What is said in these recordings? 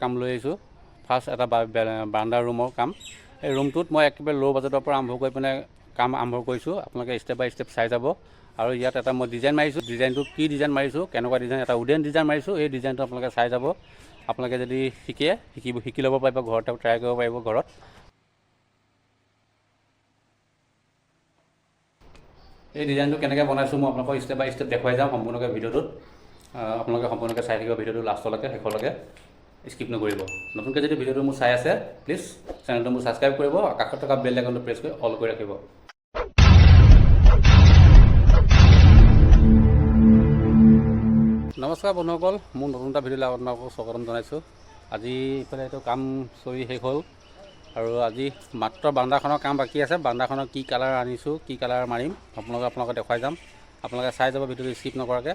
কাম লৈ আহিছোঁ। ফাৰ্ষ্ট এটা বাৰাণ্ডা ৰুমৰ কাম। এই ৰুমটোত মই একেবাৰে ল' বাজেটৰ পৰা আৰম্ভ কৰি পিনে কাম আৰম্ভ কৰিছোঁ। আপোনালোকে ষ্টেপ বাই ষ্টেপ চাই যাব। আৰু ইয়াত এটা মই ডিজাইন মাৰিছোঁ। ডিজাইনটো কি ডিজাইন মাৰিছোঁ, কেনেকুৱা ডিজাইন, এটা উডেন ডিজাইন মাৰিছোঁ। এই ডিজাইনটো আপোনালোকে চাই যাব। আপোনালোকে যদি শিকি ল'ব পাৰিব, ঘৰতে ট্ৰাই কৰিব পাৰিব ঘৰত। এই ডিজাইনটো কেনেকৈ বনাইছোঁ মই আপোনালোকক ষ্টেপ বাই ষ্টেপ দেখুৱাই যাম সম্পূৰ্ণকৈ ভিডিঅ'টোত। আপোনালোকে সম্পূৰ্ণকৈ চাই থাকিব ভিডিঅ'টো লাষ্টলৈকে, শেষলৈকে স্কিপ নকৰিব। নতুনকৈ যদি ভিডিঅ'টো মোৰ চাই আছে, প্লিজ চেনেলটো মোৰ ছাবস্ক্ৰাইব কৰিব, কাষত থকা বেল আইকনটো প্ৰেছ কৰি অল কৰি ৰাখিব। নমস্কাৰ বন্ধুসকল, মোৰ নতুন এটা ভিডিঅ'লৈ আপোনালোকক স্বাগতম জনাইছোঁ। আজি ইফালে এইটো কাম চলি শেষ হ'ল আৰু আজি মাত্ৰ বাৰাণ্ডাখনৰ কাম বাকী আছে। বাৰাণ্ডাখনৰ কি কালাৰ আনিছোঁ, কি কালাৰ মাৰিম আপোনালোকে দেখুৱাই যাম। আপোনালোকে চাই যাব ভিডিঅ'টো স্কিপ নকৰাকৈ।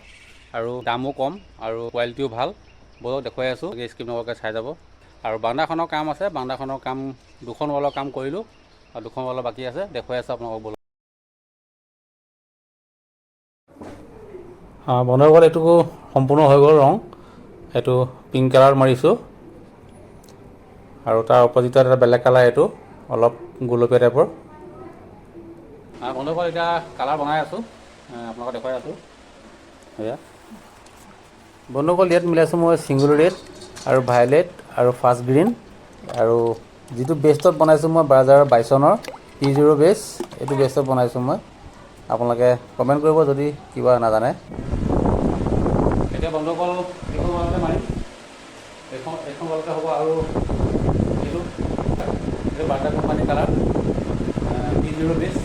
আৰু দামো কম আৰু কোৱালিটিও ভাল, বহুত দেখুৱাই আছোঁ, স্কিপ নকৰাকৈ চাই যাব। আৰু বাৰাণ্ডাখনৰ কাম আছে, বাৰাণ্ডাখনৰ কাম 2খন ৱালৰ কাম কৰিলোঁ আৰু 2খন ৱালৰ বাকী আছে, দেখুৱাই আছোঁ আপোনালোকক। বন্ধুসকল, এইটো সম্পূৰ্ণ হৈ গ'ল ৰং। এইটো পিংক কালাৰ মাৰিছোঁ আৰু তাৰ অপজিটত এটা বেলেগ কালাৰ, এইটো অলপ গোলপীয়া টাইপৰ। বন্ধুসকল, এতিয়া কালাৰ বনাই আছোঁ, আপোনালোকক দেখুৱাই আছোঁ। এয়া বন্ধুসকল, ইয়াত মিলাইছোঁ মই ছিংগুল ৰেড আৰু ভায়লেট আৰু ফাষ্ট গ্ৰীণ। আৰু যিটো বেষ্টত বনাইছোঁ মই বাজাজৰ বাইছনৰ P0 বেছ, এইটো বেষ্টত বনাইছোঁ মই। আপোনালোকে কমেণ্ট কৰিব যদি কিবা নাজানে। এতিয়া বন্ধুসকল এইখন ৱালতে মাৰিম, এইখন ৱালতে হ'ব। আৰু এইটো বাটাৰ কোম্পানী কালাৰ P0 বেছ,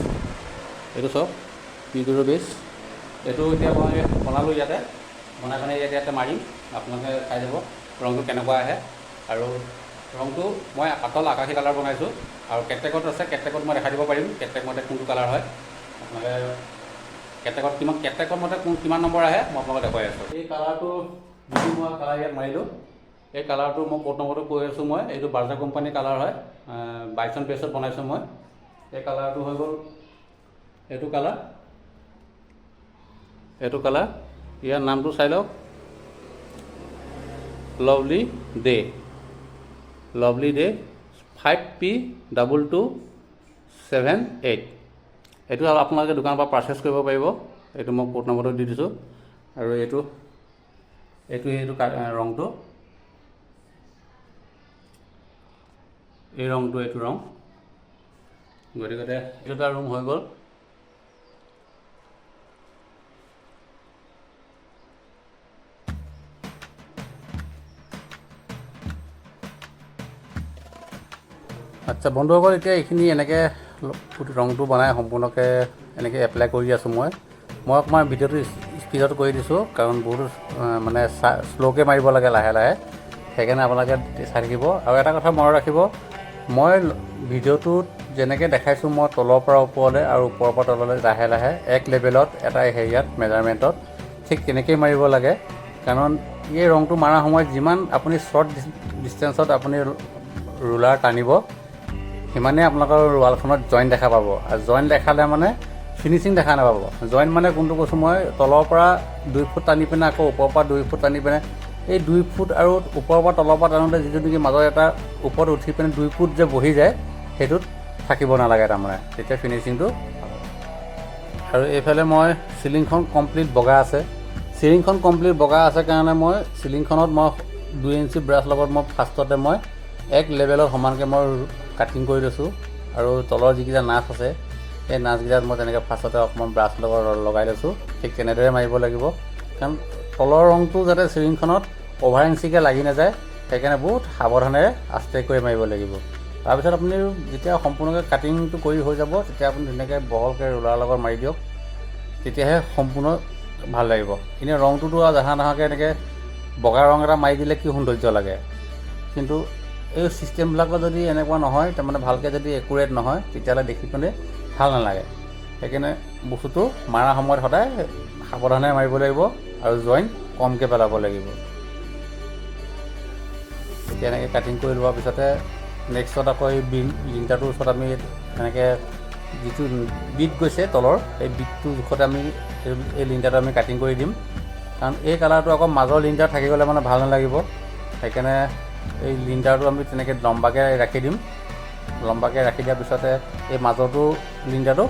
এইটো চব P0 বেছ। এইটো এতিয়া মই বনালোঁ ইয়াতে, বনাই পিনে ইয়াতে মাৰিম। আপোনালোকে চাই যাব ৰংটো কেনেকুৱা আহে। আৰু ৰংটো মই পাতল আকাশী কালাৰ বনাইছোঁ আৰু কেটেকত আছে, কেটেকত মই দেখাই দিব পাৰিম কেটেক মতে কোনটো কালাৰ হয়। আপোনালোকে কেটেকত মতে কিমান নম্বৰ আহে মই আপোনালোকক দেখুৱাই আছোঁ। এই কালাৰটো যিটো মই কালাৰ ইয়াত মাৰিলোঁ, এই কালাৰটো মই ক'ড নম্বৰটো কৈ আছোঁ মই। এইটো বাজাজ কোম্পানী কালাৰ হয়, বাইছন বেছত বনাইছোঁ মই। এই কালাৰটো হৈ গ'ল এইটো কালাৰ, ইয়াৰ নামটো চাই লওক, লাভলি ডে 5P2278। এইটো আপোনালোকে দোকানৰ পৰা পাৰচেছ কৰিব পাৰিব। এইটো মই ক'ড নম্বৰটো দি দিছোঁ। আৰু এইটো ৰংটো, এই ৰংটো এইটো ৰং। গতিকে এইটো এটা ৰুম হৈ গ'ল। আচ্ছা বন্ধুসকল, এতিয়া এইখিনি এনেকৈ ৰংটো বনাই সম্পূৰ্ণকৈ এনেকৈ এপ্লাই কৰি আছোঁ মই অকণমান ভিডিঅ'টো স্পীডত কৰি দিছোঁ, কাৰণ বহুত মানে শ্ল'কৈ মাৰিব লাগে, লাহে লাহে। সেইকাৰণে আপোনালোকে চাই থাকিব। আৰু এটা কথা মনত ৰাখিব, মই ভিডিঅ'টোত যেনেকৈ দেখাইছোঁ মই তলৰ পৰা ওপৰলৈ আৰু ওপৰৰ পৰা তললৈ লাহে লাহে এক লেভেলত এটা হেৰিয়াত মেজাৰমেণ্টত ঠিক তেনেকৈয়ে মাৰিব লাগে। কাৰণ এই ৰংটো মৰাৰ সময়ত যিমান আপুনি শ্বৰ্ট ডিষ্টেঞ্চত আপুনি ৰুলাৰ টানিব, সিমানেই আপোনালোকৰ ৱালখনত জইণ্ট দেখা পাব। আৰু জইণ্ট দেখালে মানে ফিনিচিং দেখা নাপাব। জইণ্ট মানে কোনটো কৈছোঁ মই, তলৰ পৰা 2 ফুট টানি পিনে আকৌ ওপৰৰ পৰা 2 ফুট টানি পিনে, এই 2 ফুট আৰু ওপৰৰ পৰা তলৰ পৰা টানোতে যিটো নেকি মাজত এটা ওপৰত উঠি পিনে 2 ফুট যে বহি যায়, সেইটোত থাকিব নালাগে তাৰমানে, তেতিয়া ফিনিচিংটো। আৰু এইফালে মই চিলিংখন কমপ্লিট বগা আছে। চিলিংখন কমপ্লিট বগা আছে কাৰণে মই চিলিংখনত মই 2 ইঞ্চি ব্ৰাছ লগত মই ফাৰ্ষ্টতে মই এক লেভেলত সমানকৈ মই কাটিং কৰি লৈছোঁ। আৰু তলৰ যিকেইটা নাচ আছে, এই নাচকেইটাত মই তেনেকৈ ফাৰ্ষ্টতে অকণমান ব্ৰাছ লগত লগাই লৈছোঁ। ঠিক তেনেদৰে মাৰিব লাগিব, কাৰণ তলৰ ৰংটো যাতে চিলিংখনত অভাৰ ইঞ্চিকৈ লাগি নাযায়, সেইকাৰণে বহুত সাৱধানেৰে আস্তে কৰি মাৰিব লাগিব। তাৰপিছত আপুনি যেতিয়া সম্পূৰ্ণকৈ কাটিংটো কৰি হৈ যাব, তেতিয়া আপুনি ধুনীয়াকৈ বহলকৈ ৰুলাৰ লগত মাৰি দিয়ক, তেতিয়াহে সম্পূৰ্ণ ভাল লাগিব। এনেই ৰংটোতো আৰু জাহা নাহাকৈ এনেকৈ বগা ৰং এটা মাৰি দিলে কি সৌন্দৰ্য লাগে। কিন্তু এই ছিষ্টেমবিলাকত যদি এনেকুৱা নহয়, তাৰমানে ভালকৈ যদি একুৰেট নহয়, তেতিয়াহ'লে দেখি পিনে ভাল নালাগে। সেইকাৰণে বস্তুটো মৰাৰ সময়ত সদায় সাৱধানে মাৰিব লাগিব আৰু জইণ্ট কমকৈ পেলাব লাগিব। এতিয়া এনেকৈ কাটিং কৰি লোৱাৰ পিছতে নেক্সটত আকৌ এই লিণ্টাৰটোৰ ওচৰত আমি এনেকৈ যিটো বিট গৈছে তলৰ, এই বিটটোৰ জোখতে আমি এই লিণ্টাৰটো আমি কাটিং কৰি দিম। কাৰণ এই কালাৰটো আকৌ মাজৰ লিণ্টাৰ থাকি গ'লে মানে ভাল নালাগিব। সেইকাৰণে এই লিণ্ডাৰটো আমি তেনেকৈ লম্বাকৈ ৰাখি দিম। লম্বাকৈ ৰাখি দিয়াৰ পিছতে এই মাজৰটো লিণ্ডাৰটো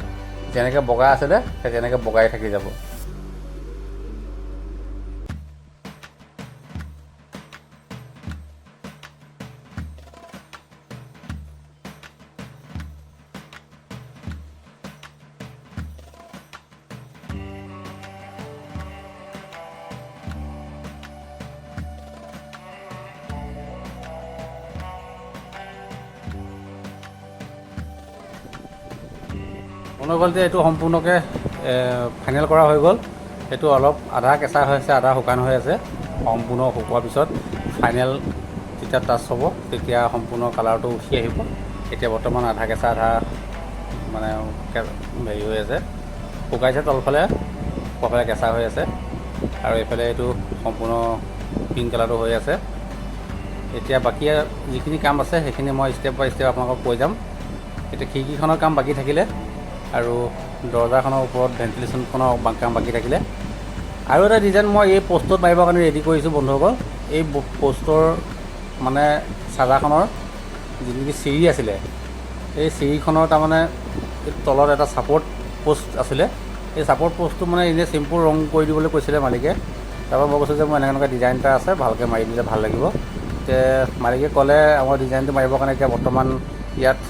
যেনেকৈ বগা আছিলে সেই তেনেকৈ বগাই থাকি যাব। মনে গ'ল যে এইটো সম্পূৰ্ণকৈ ফাইনেল কৰা হৈ গ'ল। এইটো অলপ আধা কেঁচা হৈ আছে, আধা শুকান হৈ আছে। সম্পূৰ্ণ শুকোৱাৰ পিছত ফাইনেল যেতিয়া টাচ হ'ব তেতিয়া সম্পূৰ্ণ কালাৰটো উঠি আহিব। এতিয়া বৰ্তমান আধা কেঁচা আধা মানে হেৰি হৈ আছে, শুকাইছে তলফালে, ওপৰফালে কেঁচা হৈ আছে আৰু এইফালে এইটো সম্পূৰ্ণ পিংক কালাৰটো হৈ আছে। এতিয়া বাকী যিখিনি কাম আছে সেইখিনি মই ষ্টেপ বাই ষ্টেপ আপোনালোকক কৈ যাম। এতিয়া খিৰিকীখনৰ কাম বাকী থাকিলে আৰু দৰ্জাখনৰ ওপৰত ভেণ্টিলেশ্যনখনৰ কাম বাকী থাকিলে। আৰু এটা ডিজাইন মই এই প'ষ্টত মাৰিবৰ কাৰণে ৰেডি কৰিছোঁ বন্ধুসকল। এই প'ষ্টৰ মানে চাৰ্জাৰখনৰ যিটো চিৰি আছিলে, এই চিৰিখনৰ তাৰমানে তলত এটা ছাপৰ্ট প'ষ্ট আছিলে। এই ছাপৰ্ট প'ষ্টটো মানে এনেই চিম্পুল ৰং কৰি দিবলৈ কৈছিলে মালিকে। তাৰপৰা মই কৈছোঁ যে মোৰ এনেকুৱা ডিজাইন এটা আছে, ভালকৈ মাৰি দিলে ভাল লাগিব। এতিয়া মালিকে ক'লে আমাৰ ডিজাইনটো মাৰিবৰ কাৰণে এতিয়া বৰ্তমান ইয়াত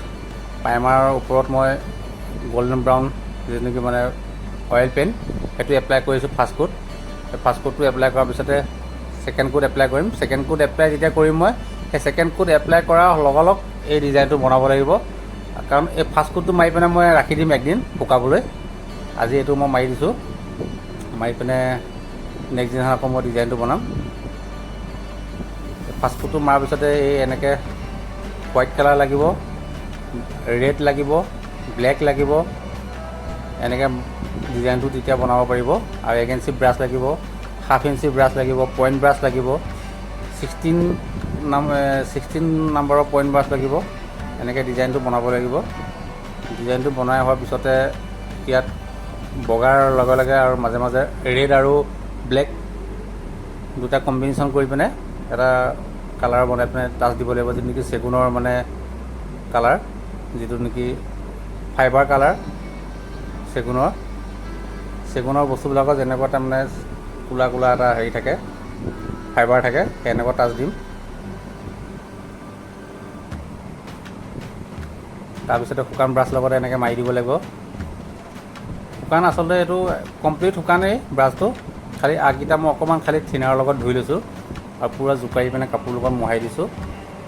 প্ৰাইমাৰৰ ওপৰত মই গল্ডেন ব্ৰাউন যিটো নেকি মানে অইল পেইণ্ট সেইটো এপ্লাই কৰিছোঁ ফাৰ্ষ্ট কোট। ফাৰ্ষ্ট কোটটো এপ্লাই কৰাৰ পিছতে ছেকেণ্ড কোট এপ্লাই কৰিম। ছেকেণ্ড কোট এপ্লাই যেতিয়া কৰিম মই, সেই ছেকেণ্ড কোট এপ্লাই কৰাৰ লগালগ এই ডিজাইনটো বনাব লাগিব। কাৰণ এই ফাৰ্ষ্ট কোটটো মাৰি পিনে মই ৰাখি দিম একদিন শুকাবলৈ। আজি এইটো মই মাৰি দিছোঁ, মাৰি পিনে নেক্সট দিনাখন আকৌ মই ডিজাইনটো বনাম। ফাৰ্ষ্ট কোটটো মৰাৰ পিছতে এই এনেকৈ হোৱাইট কালাৰ লাগিব, ৰেড লাগিব, ব্লেক লাগিব, এনেকৈ ডিজাইনটো তেতিয়া বনাব পাৰিব। আৰু 1 ইঞ্চি ব্ৰাছ লাগিব, হাফ ইঞ্চি ব্ৰাছ লাগিব, পইণ্ট ব্ৰাছ লাগিব, 16 নম্বৰৰ পইণ্ট ব্ৰাছ লাগিব। এনেকৈ ডিজাইনটো বনাব লাগিব। ডিজাইনটো বনাই হোৱাৰ পিছতে ইয়াত বগাৰ লগে লগে আৰু মাজে মাজে ৰেড আৰু ব্লেক দুটা কম্বিনেশ্যন কৰি পিনে এটা কালাৰ বনাই পিনে টাচ দিব লাগিব, যিটো নেকি চেগুনৰ মানে কালাৰ, যিটো নেকি ফাইবাৰ কালাৰ চেগুনৰ বস্তুবিলাকৰ যেনেকুৱা তাৰমানে কোলা কোলা এটা হেৰি থাকে, ফাইবাৰ থাকে, সেই এনেকুৱা টাচ দিম। তাৰপিছতে শুকান ব্ৰাছ লগতে এনেকৈ মাৰি দিব লাগিব। শুকান আচলতে এইটো কমপ্লিট শুকানেই ব্ৰাছটো, খালি আগকেইটা মই অকণমান খালি থিনাৰৰ লগত ধুই লৈছোঁ আৰু পূৰা জোকাৰি পিনে কাপোৰ লগত মোহাৰি দিছোঁ।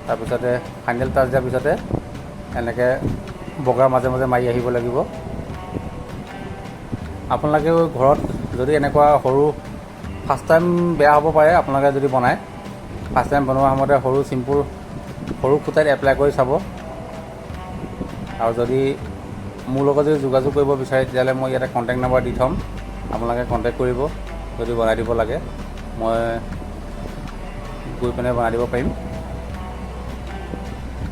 তাৰপিছতে ফাইনেল টাচ দিয়াৰ পিছতে এনেকৈ বগাৰ মাজে মাজে মাৰি আহিব লাগিব। আপোনালোকেও ঘৰত যদি এনেকুৱা সৰু ফাৰ্ষ্ট টাইম বেয়া হ'ব পাৰে, আপোনালোকে যদি বনায় ফাৰ্ষ্ট টাইম বনোৱা সময়তে সৰু চিম্পুল সৰু খুঁটাত এপ্লাই কৰি চাব। আৰু যদি মোৰ লগত যদি যোগাযোগ কৰিব বিচাৰে তেতিয়াহ'লে মই ইয়াতে কণ্টেক্ট নম্বৰ দি থ'ম, আপোনালোকে কণ্টেক্ট কৰিব। যদি বনাই দিব লাগে মই গৈ পিনে বনাই দিব পাৰিম।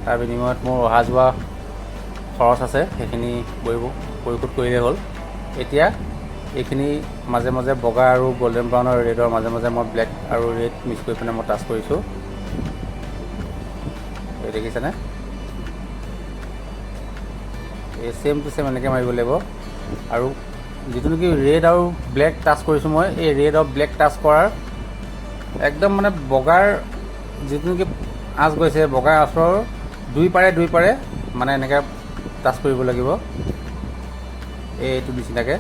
তাৰ বিনিময়ত মোৰ অহা যোৱা খৰচ আছে, সেইখিনি পৰিশোধ কৰিলেই হ'ল। এতিয়া এইখিনি মাজে মাজে বগা আৰু গল্ডেন ব্ৰাউন আৰু ৰেডৰ মাজে মাজে মই ব্লেক আৰু ৰেড মিক্স কৰি পিনে মই টাচ কৰিছোঁ। এই দেখিছেনে? এই ছেম টু ছেম এনেকৈ মাৰিব লাগিব। আৰু যিটো নেকি ৰেড আৰু ব্লেক টাচ কৰিছোঁ মই, এই ৰেড আৰু ব্লেক টাচ কৰাৰ একদম মানে বগাৰ যিটো নেকি আঁচ গৈছে, বগাৰ আঁচৰ দুই পাৰে মানে এনেকৈ টাচ কৰিব লাগিব, এইটো নিচিনাকৈ।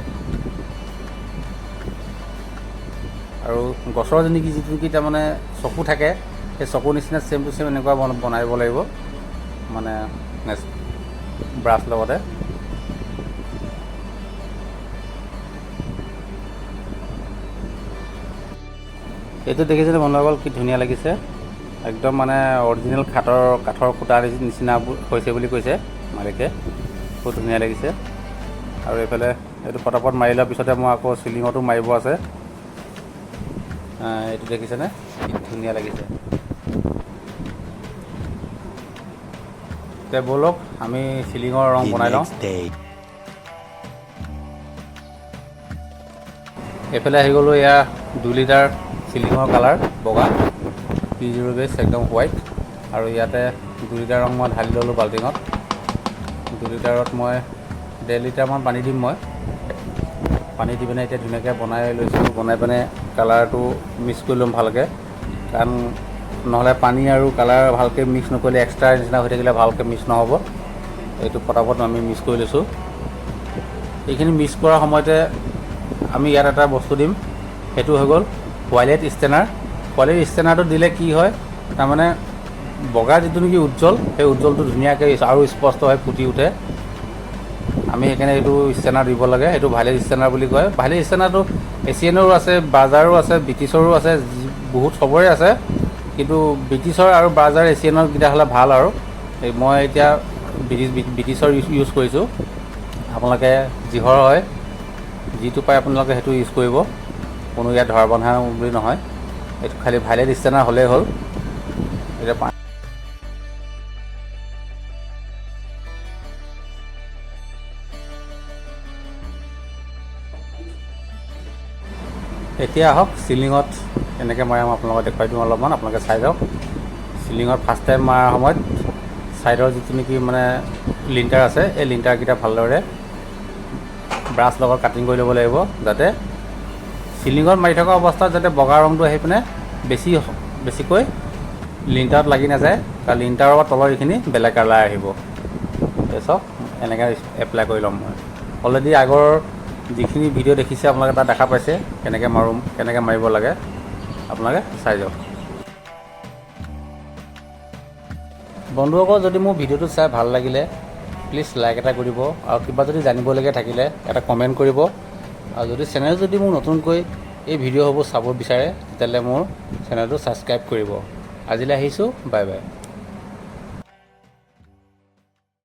আৰু গছৰ যিটো নেকি তাৰমানে চকু থাকে, সেই চকুৰ নিচিনা ছেম টু ছেম এনেকুৱা বনাব লাগিব মানে ব্ৰাছ লগতে। এইটো দেখিছেনে বন্ধুসকল, কি ধুনীয়া লাগিছে। একদম মানে অৰিজিনেল কাঠৰ খুঁটাৰ নিচিনা হৈছে বুলি কৈছে মালিকে। বহুত ধুনীয়া লাগিছে। আৰু এইফালে এইটো পটাপট মাৰি লোৱাৰ পিছতে মই আকৌ চিলিঙতো মাৰিব আছে। এইটো দেখিছেনে, কি ধুনীয়া লাগিছে। এতিয়া ব'লক আমি চিলিঙৰ ৰং বনাই লওঁ। এইফালে আহি গ'লোঁ, এয়া 2 লিটাৰ চিলিঙৰ কালাৰ বগা, P0 বেছ একদম হোৱাইট। আৰু ইয়াতে 2 লিটাৰ ৰং মই ঢালি ল'লোঁ বাল্টিঙত। 2 লিটাৰত মই 1.5 লিটাৰমান পানী দিম। মই পানী দি পিনে এতিয়া ধুনীয়াকৈ বনাই লৈছোঁ। বনাই পিনে কালাৰটো মিক্স কৰি ল'ম ভালকৈ, কাৰণ নহ'লে পানী আৰু কালাৰ ভালকৈ মিক্স নকৰিলে এক্সট্ৰা নিচিনা হৈ থাকিলে ভালকৈ মিক্স নহ'ব। এইটো পটাপট আমি মিক্স কৰি লৈছোঁ। এইখিনি মিক্স কৰাৰ সময়তে আমি ইয়াত এটা বস্তু দিম, সেইটো হৈ গ'ল ৱাইলেট ষ্টেনাৰ। ৱাইলেট ষ্টেনাৰটো দিলে কি হয়, তাৰমানে বগা যিটো নেকি উজ্জ্বল, সেই উজ্জ্বলটো ধুনীয়াকৈ আৰু স্পষ্ট হয় ফুটি উঠে। আমি সেইকাৰণে এইটো ষ্টেনাৰ দিব লাগে। সেইটো ভাইলেট ষ্টেনাৰ বুলি কয়। ভাইলেট ষ্টেনাৰটো এছিয়ানৰো আছে, বাজাৰো আছে, ব্ৰিটিছৰো আছে, বহুত চবৰে আছে। কিন্তু ব্ৰিটিছৰ আৰু বাজাৰ এছিয়ানৰ কেইটা হ'লে ভাল আৰু। মই এতিয়া ব্ৰিটিছৰ ইউজ কৰিছোঁ। আপোনালোকে যিহৰ হয়, যিটো পায় আপোনালোকে সেইটো ইউজ কৰিব। কোনো ইয়াত ধৰা বন্ধা বুলি নহয়। এইটো খালি ভাইলেট ষ্টেনাৰ হ'লেই হ'ল। এতিয়া এতিয়া আহক চিলিঙত এনেকৈ মাৰে, মই আপোনালোকক দেখুৱাই দিওঁ অলপমান, আপোনালোকে চাই যাওক। চিলিঙত ফাৰ্ষ্ট টাইম মৰাৰ সময়ত ছাইডৰ যিটো নেকি মানে লিণ্টাৰ আছে, এই লিণ্টাৰকেইটা ভালদৰে ব্ৰাছ লগত কাটিং কৰি ল'ব লাগিব, যাতে চিলিঙত মাৰি থকা অৱস্থাত যাতে বগা ৰংটো আহি পিনে বেছিকৈ লিণ্টাৰত লাগি নাযায়, কাৰণ লিণ্টাৰৰ তলৰ এইখিনি বেলেগ কালাৰ আহিব। তাৰপিছত এনেকৈ এপ্লাই কৰি ল'ম। মই অলৰেডি আগৰ যিখিনি ভিডিঅ' দেখিছে আপোনালোকে তাত দেখা পাইছে, কেনেকৈ মাৰিব লাগে, আপোনালোকে চাই যাওক। বন্ধুসকল, যদি মোৰ ভিডিঅ'টো চাই ভাল লাগিলে প্লিজ লাইক এটা কৰিব, আৰু কিবা যদি জানিবলগীয়া থাকিলে এটা কমেণ্ট কৰিব। আৰু যদি চেনেল যদি মোৰ নতুনকৈ এই ভিডিঅ'সমূহ চাব বিচাৰে, তেতিয়াহ'লে মোৰ চেনেলটো ছাবস্ক্ৰাইব কৰিব। আজিলৈ আহিছোঁ, বাই বাই।